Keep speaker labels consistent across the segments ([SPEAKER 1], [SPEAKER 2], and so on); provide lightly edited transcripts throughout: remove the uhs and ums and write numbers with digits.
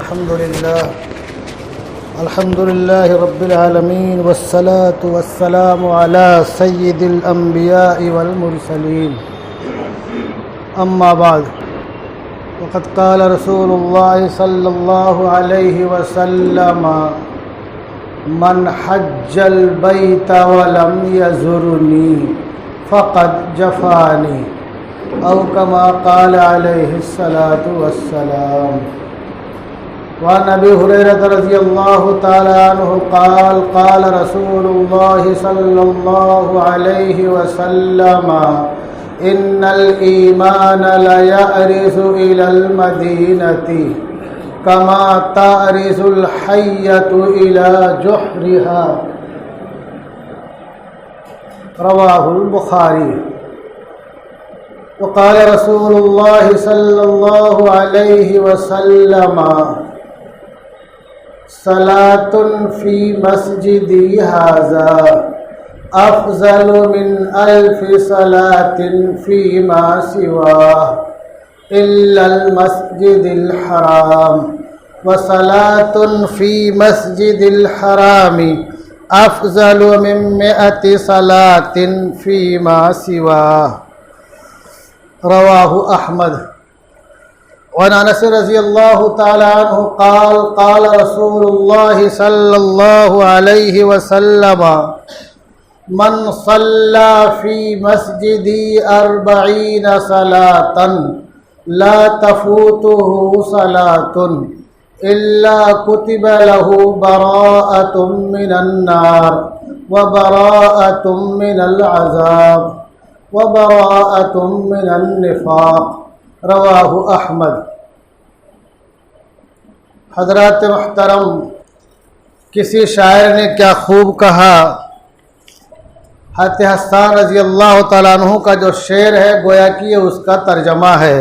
[SPEAKER 1] الحمد لله رب العالمين والصلاة والسلام على سيد الأنبياء والمرسلين أما بعد وقد قال رسول الله صلى الله عليه وسلم من حج البيت ولم يزرني فقد جفاني أو كما قال عليه الصلاة والسلام. وعن أبي هريرة رضي الله تعالى عنه قال قال رسول الله صلى الله عليه وسلم إن الإيمان ليأرث إلى المدينة كما تأرث الحية إلى جحرها. رواه البخاري. وقال رسول الله صلى الله عليه وسلم صلاة في مسجدي هذا أفضل من 1000 صلاة فيما سواه إلا المسجد الحرام وصلاة في مسجد الحرام أفضل من 100 صلاة فيما سواه. رواہ احمد. وعن انس رضی اللہ تعالی عنہ قال قال رسول اللہ صلی اللہ علیہ وسلم من صلى في مسجدي 40 صلاة لا تفوته صلاة إلا كتب له براءة من النار وبراءة من العذاب وبراءة من النفاق. رواہ احمد. حضرات محترم، کسی شاعر نے کیا خوب کہا. حضرت حسان رضی اللہ تعالیٰ عنہ کا جو شعر ہے گویا کہ یہ اس کا ترجمہ ہے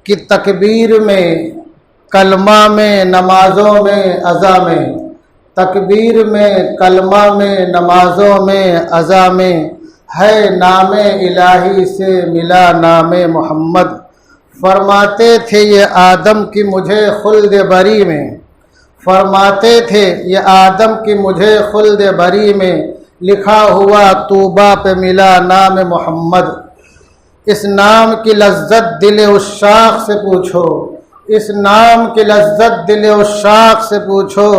[SPEAKER 1] کہ تکبیر میں، کلمہ میں، نمازوں میں، اذا میں، تکبیر میں، کلمہ میں، نمازوں میں، اذا میں ہے نام الہی سے ملا نام محمد. فرماتے تھے یہ آدم کی مجھے خلد بری میں، فرماتے تھے یہ آدم کی مجھے خلد بری میں لکھا ہوا طوبیٰ پہ ملا نام محمد. اس نام کی لذت دل عشاق سے پوچھو، اس نام کی لذت دل عشاق سے پوچھو،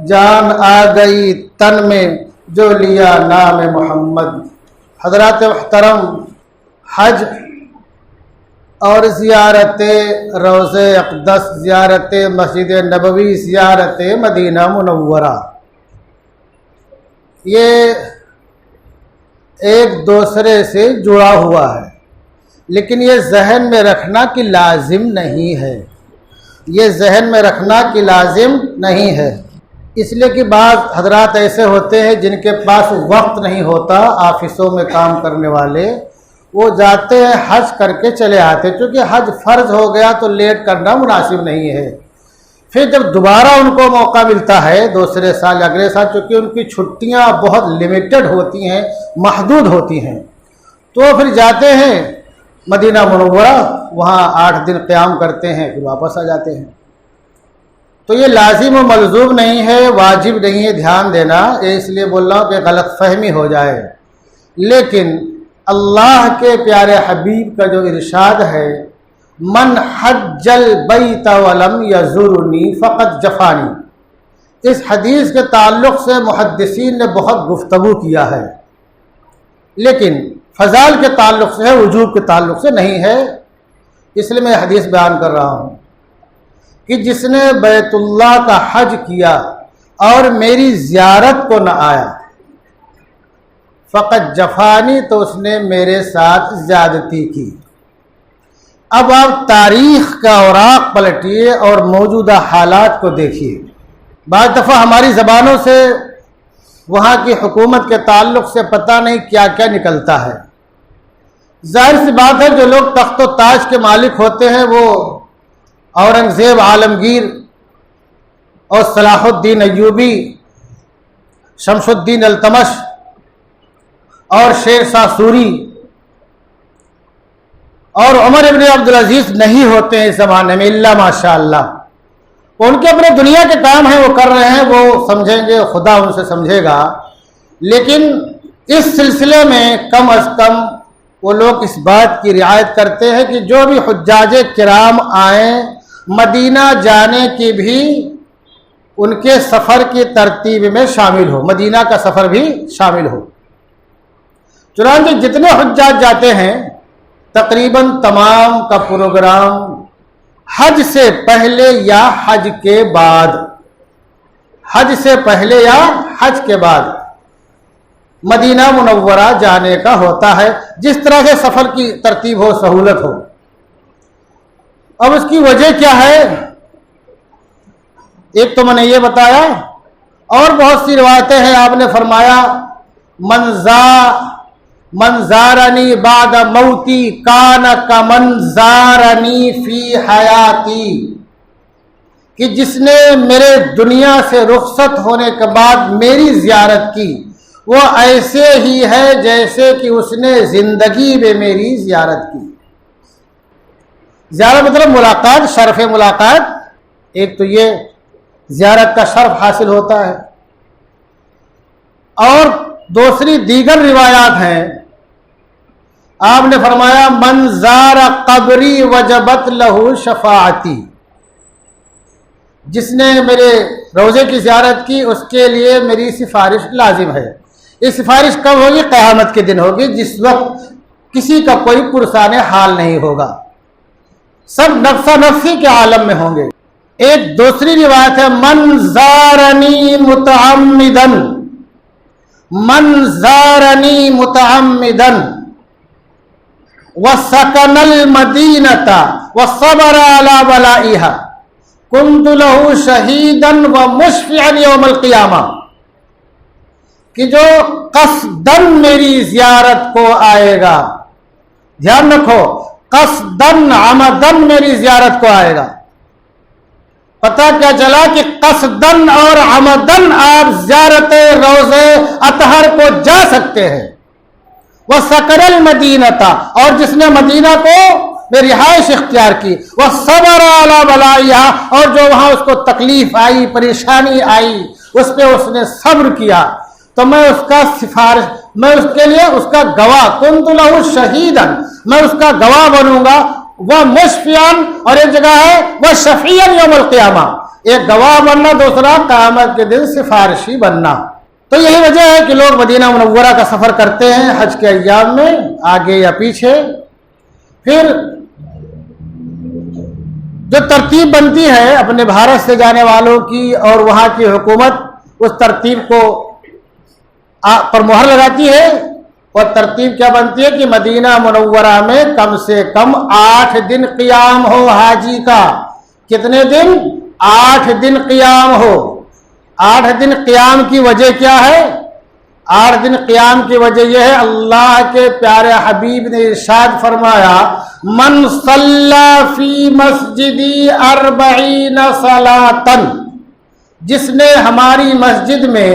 [SPEAKER 1] جان آ گئی تن میں جو لیا نام محمد. حضرات محترم، حج اور زیارت روضہ اقدس، زیارت مسجد نبوی، زیارت مدینہ منورہ، یہ ایک دوسرے سے جڑا ہوا ہے، لیکن یہ ذہن میں رکھنا کہ لازم نہیں ہے، یہ ذہن میں رکھنا کہ لازم نہیں ہے. اس لیے کہ بعض حضرات ایسے ہوتے ہیں جن کے پاس وقت نہیں ہوتا، آفسوں میں کام کرنے والے، وہ جاتے ہیں حج کر کے چلے آتے، چونکہ حج فرض ہو گیا تو لیٹ کرنا مناسب نہیں ہے. پھر جب دوبارہ ان کو موقع ملتا ہے دوسرے سال، اگلے سال، چونکہ ان کی چھٹیاں بہت لیمیٹڈ ہوتی ہیں، محدود ہوتی ہیں، تو پھر جاتے ہیں مدینہ منورہ، وہاں 8 دن قیام کرتے ہیں، پھر واپس آ جاتے ہیں. تو یہ لازم و ملزوم نہیں ہے، واجب نہیں ہے دھیان دینا، یہ اس لیے بول رہا ہوں کہ غلط فہمی ہو جائے. لیکن اللہ کے پیارے حبیب کا جو ارشاد ہے من حج البیت ولم یزرنی فقد جفانی، اس حدیث کے تعلق سے محدثین نے بہت گفتگو کیا ہے، لیکن فضائل کے تعلق سے ہے، وجوب کے تعلق سے نہیں ہے. اس لیے میں حدیث بیان کر رہا ہوں کہ جس نے بیت اللہ کا حج کیا اور میری زیارت کو نہ آیا فقط جفانی، تو اس نے میرے ساتھ زیادتی کی. اب آپ تاریخ کا اوراق پلٹیے اور موجودہ حالات کو دیکھیے. بعض دفعہ ہماری زبانوں سے وہاں کی حکومت کے تعلق سے پتہ نہیں کیا کیا نکلتا ہے. ظاہر سی بات ہے جو لوگ تخت و تاج کے مالک ہوتے ہیں وہ اورنگزیب عالمگیر اور صلاح الدین ایوبی، شمس الدین التمش اور شیر شاہ سوری اور عمر ابن عبدالعزیز نہیں ہوتے ہیں اس زمانے میں، الا ماشاء اللہ. ان کے اپنے دنیا کے کام ہیں وہ کر رہے ہیں، وہ سمجھیں گے، خدا ان سے سمجھے گا، لیکن اس سلسلے میں کم از کم وہ لوگ اس بات کی رعایت کرتے ہیں کہ جو بھی حجاج کرام آئیں مدینہ جانے کی بھی ان کے سفر کی ترتیب میں شامل ہو، مدینہ کا سفر بھی شامل ہو۔ چنانچہ جتنے حجاج جاتے ہیں تقریباً تمام کا پروگرام حج سے پہلے یا حج کے بعد، حج سے پہلے یا حج کے بعد مدینہ منورہ جانے کا ہوتا ہے، جس طرح سے سفر کی ترتیب ہو، سہولت ہو۔ اب اس کی وجہ کیا ہے؟ ایک تو میں نے یہ بتایا، اور بہت سی روایتیں ہیں۔ آپ نے فرمایا من زارنی بعد موتی کان کمن زارنی فی حیاتی، کہ جس نے میرے دنیا سے رخصت ہونے کے بعد میری زیارت کی وہ ایسے ہی ہے جیسے کہ اس نے زندگی میں میری زیارت کی۔ زیارت مطلب ملاقات، شرف ملاقات، ایک تو یہ زیارت کا شرف حاصل ہوتا ہے، اور دوسری دیگر روایات ہیں۔ آپ نے فرمایا من زار قبری وجبت لہ شفاعتی، جس نے میرے روضے کی زیارت کی اس کے لیے میری سفارش لازم ہے۔ یہ سفارش کب ہوگی؟ قیامت کے دن ہوگی، جس وقت کسی کا کوئی پرسان حال نہیں ہوگا، سب نفسا نفسی کے عالم میں ہوں گے۔ ایک دوسری روایت ہے من زارنی متعمدن، من زارنی متعمدن وسکن المدینۃ وصبر علی بلائها کنت لہ شہیدا ومشفعا یوم القیامہ، کہ جو قصدن میری زیارت کو آئے گا، دھیان رکھو، قصدن عمدن میری زیارت کو آئے گا۔ پتہ کیا چلا کہ قصدن اور عمدن آپ زیارت روضے اطہر کو جا سکتے ہیں۔ وہ سکر المدینۃ، اور جس نے مدینہ کو میں رہائش اختیار کی، وہ صبر علی بلائها، اور جو وہاں اس کو تکلیف آئی، پریشانی آئی، اس پہ اس نے صبر کیا، تو میں اس کا سفارش، میں اس کے لیے اس کا گواہ، کنت لہ شہیدا، میں اس کا گواہ بنوں گا۔ وہ مشفیان، اور ایک جگہ ہے وہ شفیعا یوم القیامہ، ایک گواہ بننا، دوسرا قیامت کے دن سفارشی بننا۔ تو یہی وجہ ہے کہ لوگ مدینہ منورہ کا سفر کرتے ہیں حج کے ایام میں، آگے یا پیچھے۔ پھر جو ترتیب بنتی ہے اپنے بھارت سے جانے والوں کی اور وہاں کی حکومت اس ترتیب کو پر مہر لگاتی ہے، اور ترتیب کیا بنتی ہے کہ مدینہ منورہ میں کم سے کم 8 دن قیام ہو حاجی کا۔ کتنے دن؟ 8 دن قیام ہو۔ 8 دن قیام کی وجہ کیا ہے؟ 8 دن قیام کی وجہ یہ ہے، اللہ کے پیارے حبیب نے ارشاد فرمایا من صلی فی مسجدی 40 صلاۃ، جس نے ہماری مسجد میں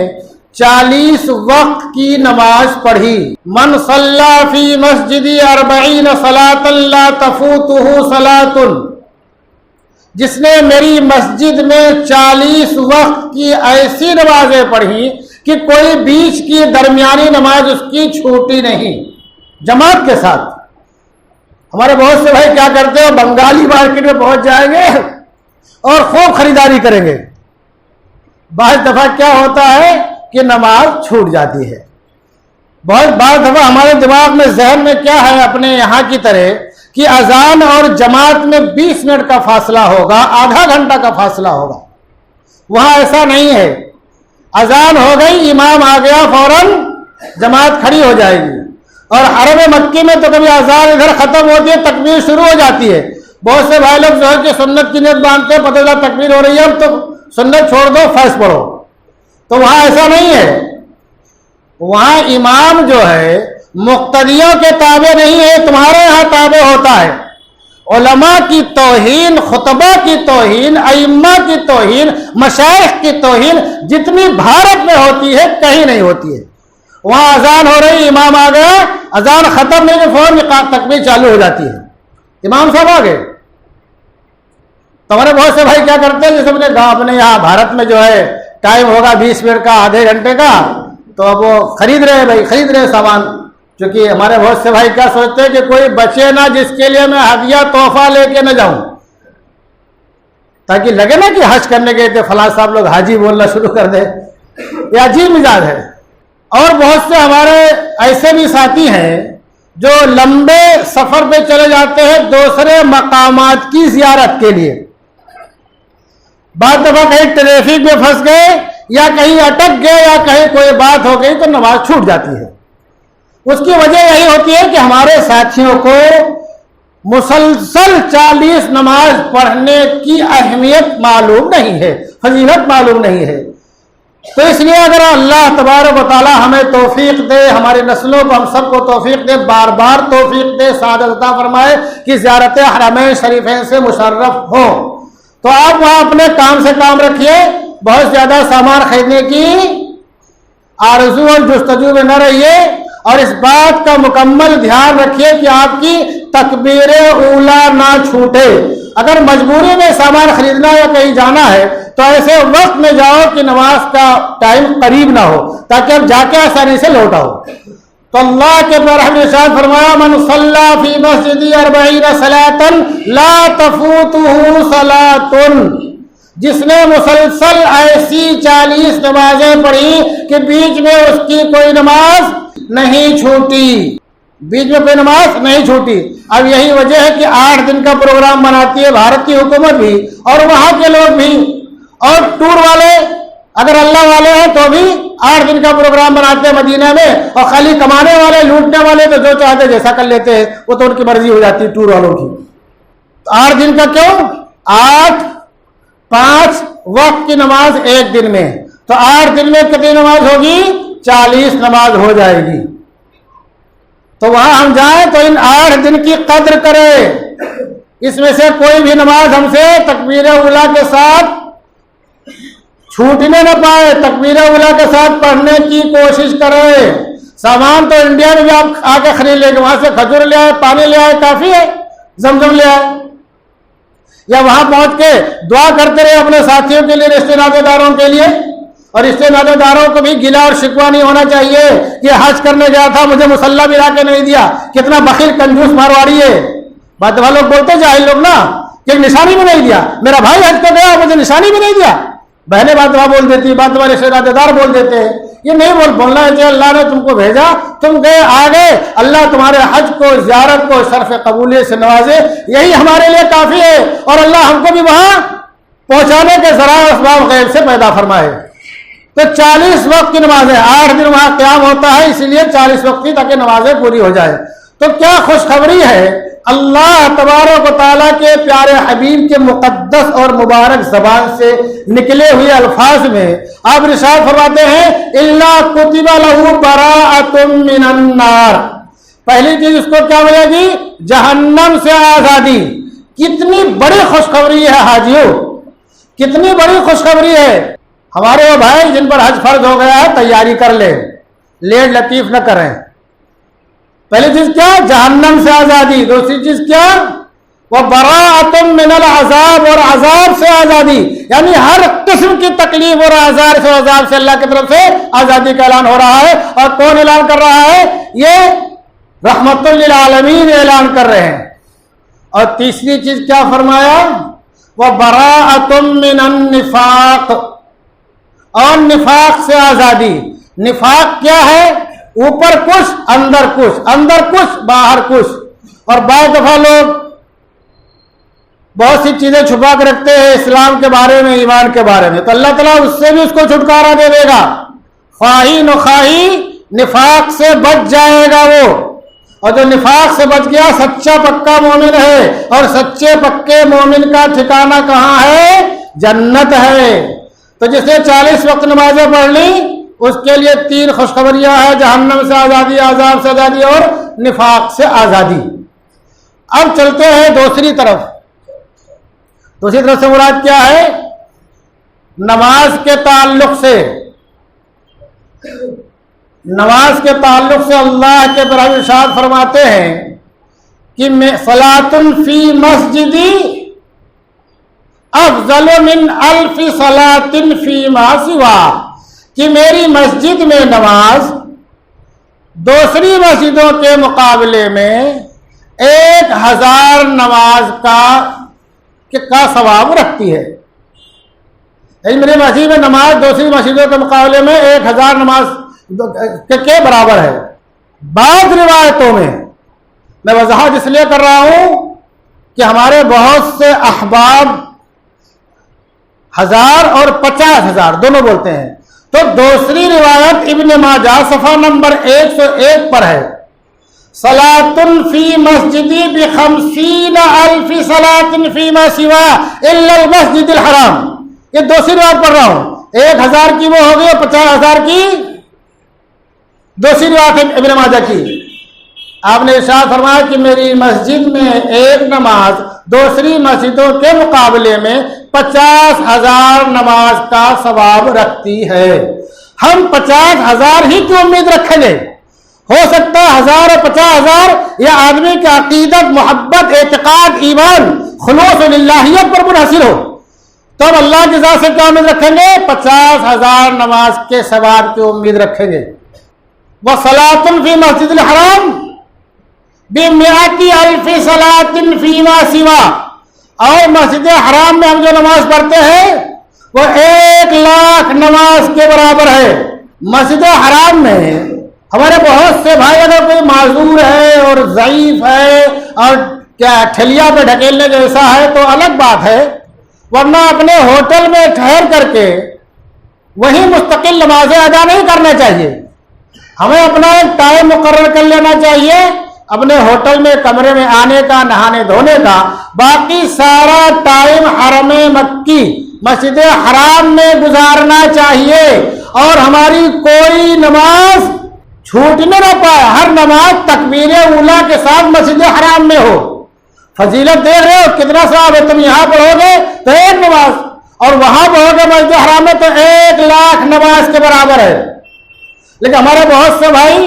[SPEAKER 1] 40 وقت کی نماز پڑھی، من صلی فی مسجدی 40 صلاۃ لا تفوتہ صلاۃ، جس نے میری مسجد میں 40 وقت کی ایسی نمازیں پڑھی کہ کوئی بیچ کی درمیانی نماز اس کی چھوٹی نہیں، جماعت کے ساتھ۔ ہمارے بہت سے بھائی کیا کرتے ہیں، بنگالی مارکیٹ میں پہنچ جائیں گے اور خوب خریداری کریں گے، بعض دفعہ کیا ہوتا ہے کہ نماز چھوٹ جاتی ہے۔ بہت بعض دفعہ ہمارے دماغ میں، ذہن میں کیا ہے اپنے یہاں کی طرح کہ اذان اور جماعت میں 20 منٹ کا فاصلہ ہوگا، آدھا گھنٹہ کا فاصلہ ہوگا۔ وہاں ایسا نہیں ہے، اذان ہو گئی، امام آ گیا، فوراً جماعت کھڑی ہو جائے گی۔ اور حرم مکی میں تو کبھی اذان ادھر ختم ہوتی ہے، تکبیر شروع ہو جاتی ہے۔ بہت سے بھائی لوگ جو ہے کہ سنت کی نیت باندھتے ہیں، پتہ چلا تکبیر ہو رہی ہے، اب تو سنت چھوڑ دو، فرض پڑھو۔ تو وہاں ایسا نہیں ہے، وہاں امام جو ہے مقتدیوں کے تابع نہیں ہے، تمہارے یہاں تابع ہوتا ہے۔ علماء کی توہین، خطبہ کی توہین، ائمہ کی توہین، مشائخ کی توہین جتنی بھارت میں ہوتی ہے کہیں نہیں ہوتی ہے۔ وہاں اذان ہو رہی، امام آ گیا، اذان ختم نہیں کہ فوراً تکبیر چالو ہو جاتی ہے، امام صاحب آ گئے۔ تو ہمارے بہت سے بھائی کیا کرتے ہیں، جیسے اپنے یہاں بھارت میں جو ہے ٹائم ہوگا 20 منٹ کا، آدھے گھنٹے کا، تو اب وہ خرید رہے سامان. کیونکہ ہمارے بہت سے بھائی کیا سوچتے ہیں کہ کوئی بچے نہ جس کے لیے میں ہدیہ تحفہ لے کے نہ جاؤں، تاکہ لگے نا کہ حج کرنے گئے تھے فلاں صاحب لوگ حاجی بولنا شروع کر دے. یہ عجیب مزاج ہے. اور بہت سے ہمارے ایسے بھی ساتھی ہیں جو لمبے سفر پہ چلے جاتے ہیں دوسرے مقامات کی زیارت کے لیے. بعض دفعہ کہیں ٹریفک میں پھنس گئے یا کہیں اٹک گئے یا کہیں کوئی بات ہو گئی تو نماز چھوٹ جاتی ہے. اس کی وجہ یہی ہوتی ہے کہ ہمارے ساتھیوں کو مسلسل 40 نماز پڑھنے کی اہمیت معلوم نہیں ہے، فضیلت معلوم نہیں ہے. تو اس لیے اگر اللہ تبارک و تعالی ہمیں توفیق دے، ہماری نسلوں کو ہم سب کو توفیق دے، بار بار توفیق دے، سعادت عطا فرمائے کہ زیارت حرمین شریفین سے مشرف ہو، تو آپ وہاں اپنے کام سے کام رکھیے. بہت زیادہ سامان خریدنے کی آرزو اور جستجو میں نہ رہیے، اور اس بات کا مکمل دھیان رکھیے کہ آپ کی تکبیر اولیٰ نہ چھوٹے. اگر مجبوری میں سامان خریدنا یا کہیں جانا ہے تو ایسے وقت میں جاؤ کہ نماز کا ٹائم قریب نہ ہو، تاکہ اب جا کے آسانی سے لوٹ آؤ. تو اللہ کے برحم ارشاد فرمایا من صلی فی مسجدی 40 صلاۃ لا تفوتہ صلاۃ، جس نے مسلسل ایسی 40 نمازیں پڑھی کہ بیچ میں اس کی کوئی نماز نہیں چھوٹی، بیچ میں کوئی نماز نہیں چھوٹی. اب یہی وجہ ہے کہ 8 دن کا پروگرام بناتی ہے بھارت کی حکومت بھی اور وہاں کے لوگ بھی، اور ٹور والے اگر اللہ والے ہیں تو بھی 8 دن کا پروگرام بناتے ہیں مدینہ میں، اور خالی کمانے والے لوٹنے والے تو جو چاہتے جیسا کر لیتے ہیں، وہ تو ان کی مرضی ہو جاتی ہے ٹور والوں کی. 8 دن کا کیوں؟ 5 وقت کی نماز ایک دن میں، تو 8 دن میں کتنی نماز ہوگی؟ 40 نماز ہو جائے گی. تو وہاں ہم جائیں تو ان 8 دن کی قدر کریں. اس میں سے کوئی بھی نماز ہم سے تکبیر اولیٰ کے ساتھ چھوٹنے نہ پائے، تکبیر اولیٰ کے ساتھ پڑھنے کی کوشش کریں. سامان تو انڈیا میں بھی آپ آ کے خرید لیں گے، وہاں سے کھجور لے آئے، پانی لے آئے، کافی ہے، زمزم لے آئے، یا وہاں پہنچ کے دعا کرتے رہے اپنے ساتھیوں کے لیے، رشتے ناطے داروں کے لیے. اور رشتے ناطے داروں کو بھی گلا اور شکوہ نہیں ہونا چاہیے کہ حج کرنے گیا تھا مجھے مصلی بھی لا کے نہیں دیا، کتنا بخیل کنجوس مارواڑی ہے. بات لوگ بولتے جاہل لوگ نا کہ نشانی بھی نہیں دیا، میرا بھائی حج کو گیا مجھے نشانی بھی نہیں دیا. بہنیں بات بول دیتی، بات رشتے ناطے دار بول دیتے ہیں. یہ نہیں بولنا ہے کہ اللہ نے تم کو بھیجا، تم گئے آ گئے، اللہ تمہارے حج کو زیارت کو شرف قبولیت سے نوازے، یہی ہمارے لیے کافی ہے. اور اللہ ہم کو بھی وہاں پہنچانے کے ذرائع اسباب غیب سے پیدا فرمائے. تو 40 وقت کی نمازیں، 8 دن وہاں قیام ہوتا ہے، اسی لیے 40 وقت کی تاکہ نمازیں پوری ہو جائے. تو کیا خوشخبری ہے، اللہ تبارک و تعالیٰ کے پیارے حبیب کے مقدس اور مبارک زبان سے نکلے ہوئے الفاظ میں آپ ارشاد فرماتے ہیں الا کتب لہ براءۃ من النار. پہلی چیز اس کو کیا ملے گی؟ جہنم سے آزادی. کتنی بڑی خوشخبری ہے حاجیوں، کتنی بڑی خوشخبری ہے. ہمارے وہ بھائی جن پر حج فرض ہو گیا ہے تیاری کر لیں، لیٹ لطیف نہ کریں. پہلی چیز کیا؟ جہنم سے آزادی. دوسری چیز کیا؟ وہ براءۃ من العذاب، اور عذاب سے آزادی، یعنی ہر قسم کی تکلیف اور عذاب سے اللہ کی طرف سے آزادی کا اعلان ہو رہا ہے. اور کون اعلان کر رہا ہے؟ یہ رحمت للعالمین اعلان کر رہے ہیں. اور تیسری چیز کیا فرمایا؟ وہ براءۃ من النفاق، اور نفاق سے آزادی. نفاق کیا ہے؟ اوپر کچھ اندر کچھ، اندر کچھ باہر کچھ. اور بعض دفعہ لوگ بہت سی چیزیں چھپا کے رکھتے ہیں اسلام کے بارے میں، ایمان کے بارے میں، تو اللہ تعالیٰ اس سے بھی اس کو چھٹکارا دے دے گا. خواہی نخواہی نفاق سے بچ جائے گا وہ. اور جو نفاق سے بچ گیا سچا پکا مومن ہے. اور سچے پکے مومن کا ٹھکانہ کہاں ہے؟ جنت ہے. تو جس نے 40 وقت نمازیں پڑھ لی اس کے لیے 3 خوشخبریاں ہیں، جہنم سے آزادی، عذاب سے آزادی، اور نفاق سے آزادی. اب چلتے ہیں دوسری طرف. دوسری طرف سے مراد کیا ہے؟ نماز کے تعلق سے. نماز کے تعلق سے اللہ کے برابر ارشاد فرماتے ہیں کہ صلاۃ فی مسجدی افضل من الف صلاۃ فیما سوا، کہ میری مسجد میں نماز دوسری مسجدوں کے مقابلے میں 1000 نماز کا ثواب رکھتی ہے۔ میری مسجد میں نماز دوسری مسجدوں کے مقابلے میں 1000 نماز کے برابر ہے۔ بعض روایتوں میں وضاحت اس لیے کر رہا ہوں کہ ہمارے بہت سے احباب 1000 اور 50,000 دونوں بولتے ہیں، تو دوسری روایت ابن ماجہ صفحہ نمبر 101 پر ہے، صلاۃ فی مسجدی ب50,000 صلاۃ فیما سوا الا المسجد الحرام۔ یہ دوسری روایت پڑھ رہا ہوں، 1000 کی وہ ہوگی اور 50,000 کی دوسری روایت ابن ماجہ کی۔ آپ نے ارشاد فرمایا کہ میری مسجد میں ایک نماز دوسری مسجدوں کے مقابلے میں 50,000 نماز کا ثواب رکھتی ہے۔ ہم 50,000 ہی کی امید رکھیں گے، ہو سکتا ہے 1000 اور 50,000 یہ آدمی کی عقیدت، محبت، اعتقاد، ایمان، خلوص للہیت پر منحصر ہو، تو ہم اللہ کی ذات سے کیا امید رکھیں گے؟ 50,000 نماز کے ثواب کی امید رکھیں گے۔ وَصَلَاةٌ فِي مَسْجِدِ الْحَرَامِ ب100,000 صلاۃ فیما سوا، اور مسجد حرام میں ہم جو نماز پڑھتے ہیں وہ 1,00,000 نماز کے برابر ہے۔ مسجد حرام میں ہمارے بہت سے بھائی اگر کوئی معذور ہے اور ضعیف ہے اور کیا ٹھلیا پہ ڈھکیلنے جیسا ہے تو الگ بات ہے، ورنہ اپنے ہوٹل میں ٹھہر کر کے وہی مستقل نمازیں ادا نہیں کرنا چاہیے۔ ہمیں اپنا ایک ٹائم مقرر کر لینا چاہیے اپنے ہوٹل میں کمرے میں آنے کا، نہانے دھونے کا، باقی سارا ٹائم حرم مکی مسجد حرام میں گزارنا چاہیے، اور ہماری کوئی نماز چھوٹنے نہ پائے، ہر نماز تکبیر اولیٰ کے ساتھ مسجد حرام میں ہو۔ فضیلت دیکھ رہے ہو کتنا ثواب ہے، تم یہاں پڑھو گے تو 1 نماز، اور وہاں پڑھو گے مسجد حرام میں تو 1,00,000 نماز کے برابر ہے۔ لیکن ہمارے بہت سے بھائی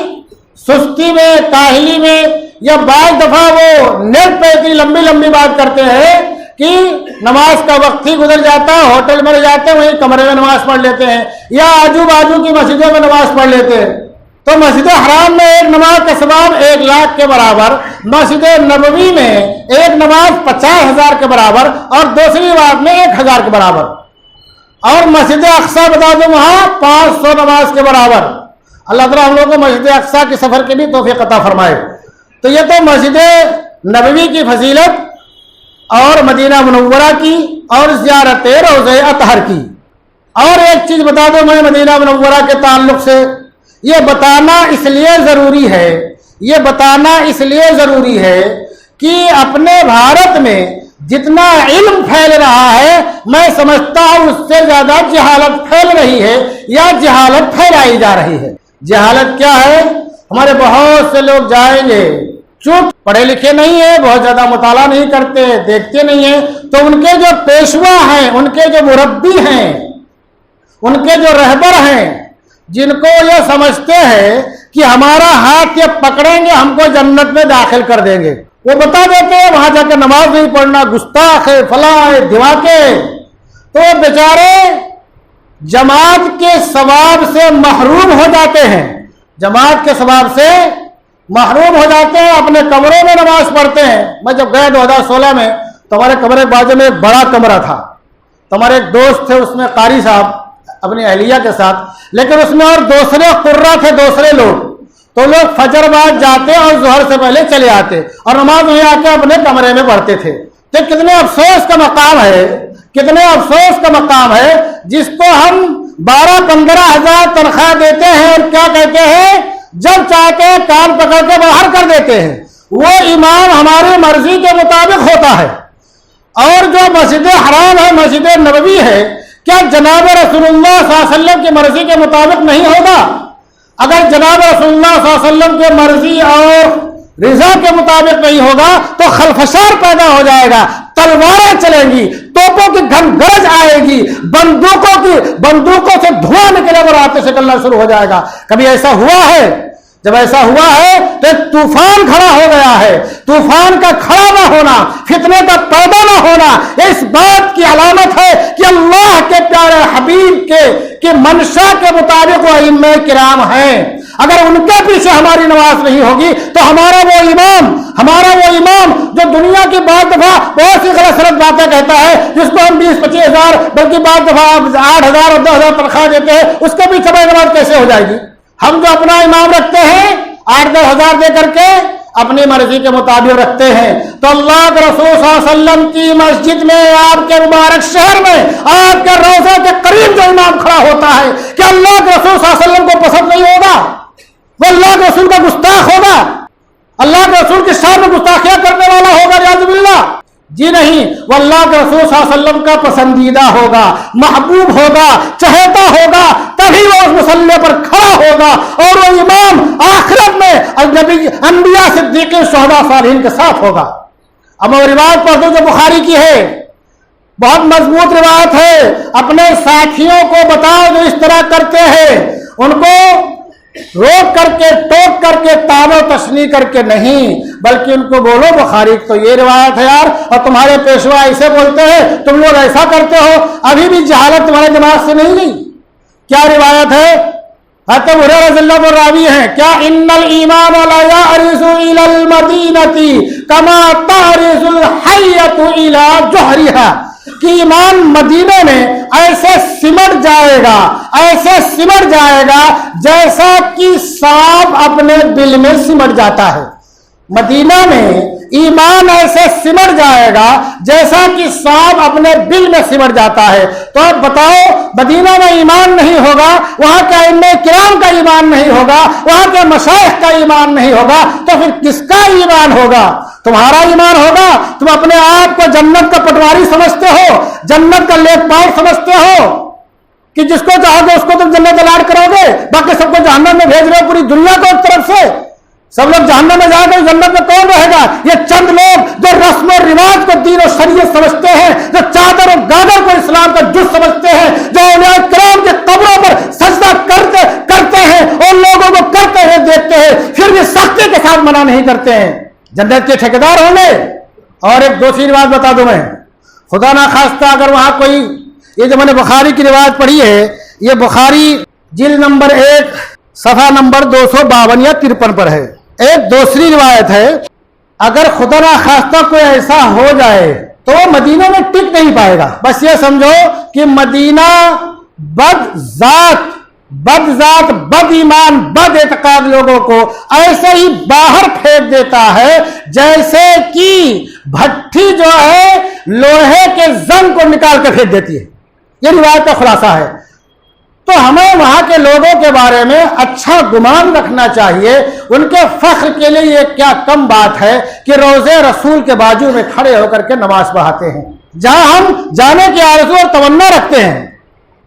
[SPEAKER 1] سستی میں، کاہلی میں، یا بعض دفعہ وہ نیٹ پہ اتنی لمبی لمبی بات کرتے ہیں کہ نماز کا وقت ہی گزر جاتا ہے، ہوٹل میں جاتے ہیں وہیں کمرے میں نماز پڑھ لیتے ہیں، یا آجو بازو کی مسجدوں میں نماز پڑھ لیتے ہیں۔ تو مسجد حرام میں ایک نماز کا ثواب 1,00,000 کے برابر، مسجد نبوی میں ایک نماز 50,000 کے برابر، اور دوسری بات میں 1,000 کے برابر، اور مسجد اقصیٰ بتا دوں وہاں 500 نماز کے برابر۔ اللہ تعالیٰ ہم لوگوں کو مسجد اقصیٰ کے سفر کی بھی توفیق عطا فرمائے۔ تو یہ تو مسجد نبوی کی فضیلت اور مدینہ منورہ کی اور زیارت روضہ اطہر کی۔ اور ایک چیز بتا دوں میں مدینہ منورہ کے تعلق سے، یہ بتانا اس لیے ضروری ہے کہ اپنے بھارت میں جتنا علم پھیل رہا ہے، میں سمجھتا ہوں اس سے زیادہ جہالت پھیل رہی ہے یا جہالت پھیلائی جا رہی ہے۔ جہالت کیا ہے؟ ہمارے بہت سے لوگ جائیں گے، چپ پڑھے لکھے نہیں ہیں، بہت زیادہ مطالعہ نہیں کرتے، دیکھتے نہیں ہیں، تو ان کے جو پیشوا ہیں، ان کے جو مربی ہیں، ان کے جو رہبر ہیں، جن کو یہ سمجھتے ہیں کہ ہمارا ہاتھ یہ پکڑیں گے ہم کو جنت میں داخل کر دیں گے، وہ بتا دیتے ہیں وہاں جا کے نماز نہیں پڑھنا، گستاخ ہے، فلاں ہے، دھواکے، تو بیچارے جماعت کے ثواب سے محروم ہو جاتے ہیں، جماعت کے ثواب سے محروم ہو جاتے ہیں، اپنے کمروں میں نماز پڑھتے ہیں۔ میں جب گیا 2016 میں تو ہمارے کمرے کے بازو میں ایک بڑا کمرہ تھا، تو ہمارے ایک دوست تھے اس میں قاری صاحب اپنی اہلیہ کے ساتھ، لیکن اس میں اور دوسرے قرہ تھے، دوسرے لوگ، تو لوگ فجر بعد جاتے اور ظہر سے پہلے چلے آتے اور نماز وہیں آ کے اپنے کمرے میں پڑھتے تھے۔ تو کتنے افسوس کا مقام ہے، کتنے افسوس کا مقام ہے جس کو ہم 12-15 ہزار تنخواہ دیتے ہیں اور کیا کہتے ہیں، جب چاہتے ہیں کان پکڑ کے باہر کر دیتے ہیں۔ وہ امام ہماری مرضی کے مطابق ہوتا ہے، اور جو مسجد حرام ہے، مسجد نبوی ہے، کیا جناب رسول اللہ صلی اللہ علیہ وسلم کی مرضی کے مطابق نہیں ہوگا؟ اگر جناب رسول اللہ صلی اللہ علیہ وسلم کی مرضی اور رضا کے مطابق نہیں ہوگا تو خلفشار پیدا ہو جائے گا، تلواریں چلیں گی، توپوں کی گھن گرج آئے گی، بندوقوں سے دھواں نکلے گا اور آتش نکلنا شروع ہو جائے گا۔ کبھی ایسا ہوا ہے جب ایسا ہوا ہے تو ایک طوفان کھڑا ہو گیا ہے. طوفان کا کھڑا نہ ہونا، فتنے کا پیدا نہ ہونا، اس بات کی علامت ہے کہ اللہ کے پیارے حبیب کے منشا کے مطابق وہ ائمہ کرام ہیں. اگر ان کے پیچھے ہماری نماز نہیں ہوگی تو ہمارا وہ امام جو دنیا کی بعض دفعہ بہت سی غلط سلط باتیں کہتا ہے، جس کو ہم 20-25 ہزار بلکہ بعض دفعہ 8,000 اور 10,000 تنخواہ دیتے ہیں، اس کے پیچھے ہماری نماز کیسے ہو جائے گی؟ ہم جو اپنا امام رکھتے ہیں 8-10 ہزار دے کر کے اپنی مرضی کے مطابق رکھتے ہیں، تو اللہ کے رسول صلی اللہ علیہ وسلم کی مسجد میں، آپ کے مبارک شہر میں، آپ کے روضے کے قریب جو امام کھڑا ہوتا ہے، کہ اللہ کے رسول صلی اللہ علیہ وسلم کو پسند نہیں ہوگا؟ وہ اللہ کے رسول کا گستاخ ہوگا، اللہ کے رسول کی شان میں گستاخیاں کرنے والا ہوگا نعوذ باللہ؟ جی نہیں، وہ اللہ کے رسول صلی اللہ علیہ وسلم کا پسندیدہ ہوگا، محبوب ہوگا، چہیتا ہوگا، تبھی وہ اس مصلی پر کھڑا ہوگا، اور وہ امام آخرت میں انبیاء صدیقین شہداء صالحین کے ساتھ ہوگا. اب وہ روایت پڑھ دو جو بخاری کی ہے، بہت مضبوط روایت ہے. اپنے ساتھیوں کو بتاؤ جو اس طرح کرتے ہیں، ان کو روک کر کے، ٹوک کر کے، تان و تشنیع کر کے نہیں، بلکہ ان کو بولو بخاری تو یہ روایت ہے یار، اور تمہارے پیشوا ایسے بولتے ہیں، تم لوگ ایسا کرتے ہو. ابھی بھی جہالت تمہارے دماغ سے نہیں گئی. کیا روایت ہے؟ حضرت ابو ہریرہ رضی اللہ عنہ راوی ہیں، کیا ان الایمان لا یعرض الی المدینہ کما تعرض الحیۃ الی جوہرھا، کہ ایمان مدینے میں ایسے سمٹ جائے گا جیسا کہ سانپ اپنے بل میں سمٹ جاتا ہے. مدینہ میں ایمان ایسے سمٹ جائے گا جیسا کہ سانپ اپنے بل میں سمٹ جاتا ہے. تو اب بتاؤ، مدینہ میں ایمان نہیں ہوگا، وہاں کے ائمہ کرام کا ایمان نہیں ہوگا، وہاں کے مشائخ کا ایمان نہیں ہوگا، تو پھر کس کا ایمان ہوگا؟ تمہارا ایمان ہوگا. تم اپنے آپ کو جنت کا پٹواری سمجھتے ہو، جنت کا لیک پاؤ سمجھتے ہو، کہ جس کو چاہو گے اس کو تم جنت الاٹ کرو گے، باقی سب کو جہنم میں بھیج رہے ہو پوری دنیا کو ایک طرف سے. سب لوگ جہنم میں جائیں گے، جنت میں کون رہے گا؟ یہ چند لوگ جو رسم و رواج کو دین و شریعت سمجھتے ہیں، جو چادر و گادر کو اسلام کا جز سمجھتے ہیں، جو اولیاء کرام کے قبروں پر سجدہ کرتے ہیں، اور لوگوں کو کرتے ہوئے دیکھتے ہیں، پھر بھی سختی کے ساتھ منع نہیں کرتے ہیں، جنت کے ٹھیکیدار ہوں گے. اور ایک دوسری بات بتا دوں میں، خدا نہ خواستہ اگر وہاں کوئی، یہ جو میں نے بخاری کی روایت پڑھی ہے، یہ بخاری جلد نمبر 1 صفحہ نمبر 252 یا 53 پر ہے. ایک دوسری روایت ہے، اگر خدا نہ خواستہ کوئی ایسا ہو جائے تو وہ مدینہ میں ٹک نہیں پائے گا. بس یہ سمجھو کہ مدینہ بد ذات، بد ایمان، بد اعتقاد لوگوں کو ایسے ہی باہر پھینک دیتا ہے جیسے کہ بھٹی جو ہے لوہے کے زنگ کو نکال کر پھینک دیتی ہے. یہ روایت کا خلاصہ ہے. تو ہمیں وہاں کے لوگوں کے بارے میں اچھا گمان رکھنا چاہیے. ان کے فخر کے لیے یہ کیا کم بات ہے کہ روضے رسول کے بازو میں کھڑے ہو کر کے نماز پڑھاتے ہیں، جہاں ہم جانے کی آرزو اور تمنا رکھتے ہیں.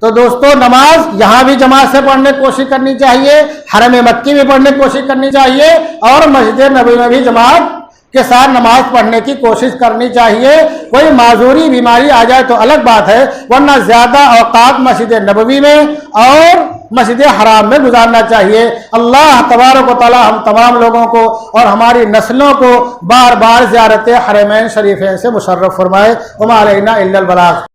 [SPEAKER 1] تو دوستو، نماز یہاں بھی جماعت سے پڑھنے کی کوشش کرنی چاہیے، حرم مکی میں پڑھنے کی کوشش کرنی چاہیے، اور مسجد نبوی میں بھی جماعت کے ساتھ نماز پڑھنے کی کوشش کرنی چاہیے. کوئی معذوری بیماری آ جائے تو الگ بات ہے، ورنہ زیادہ اوقات مسجد نبوی میں اور مسجد حرام میں گزارنا چاہیے. اللہ تبارک و تعالی ہم تمام لوگوں کو اور ہماری نسلوں کو بار بار زیارت حرمین شریفین سے مشرف فرمائے. وما علینا الا البلاغ.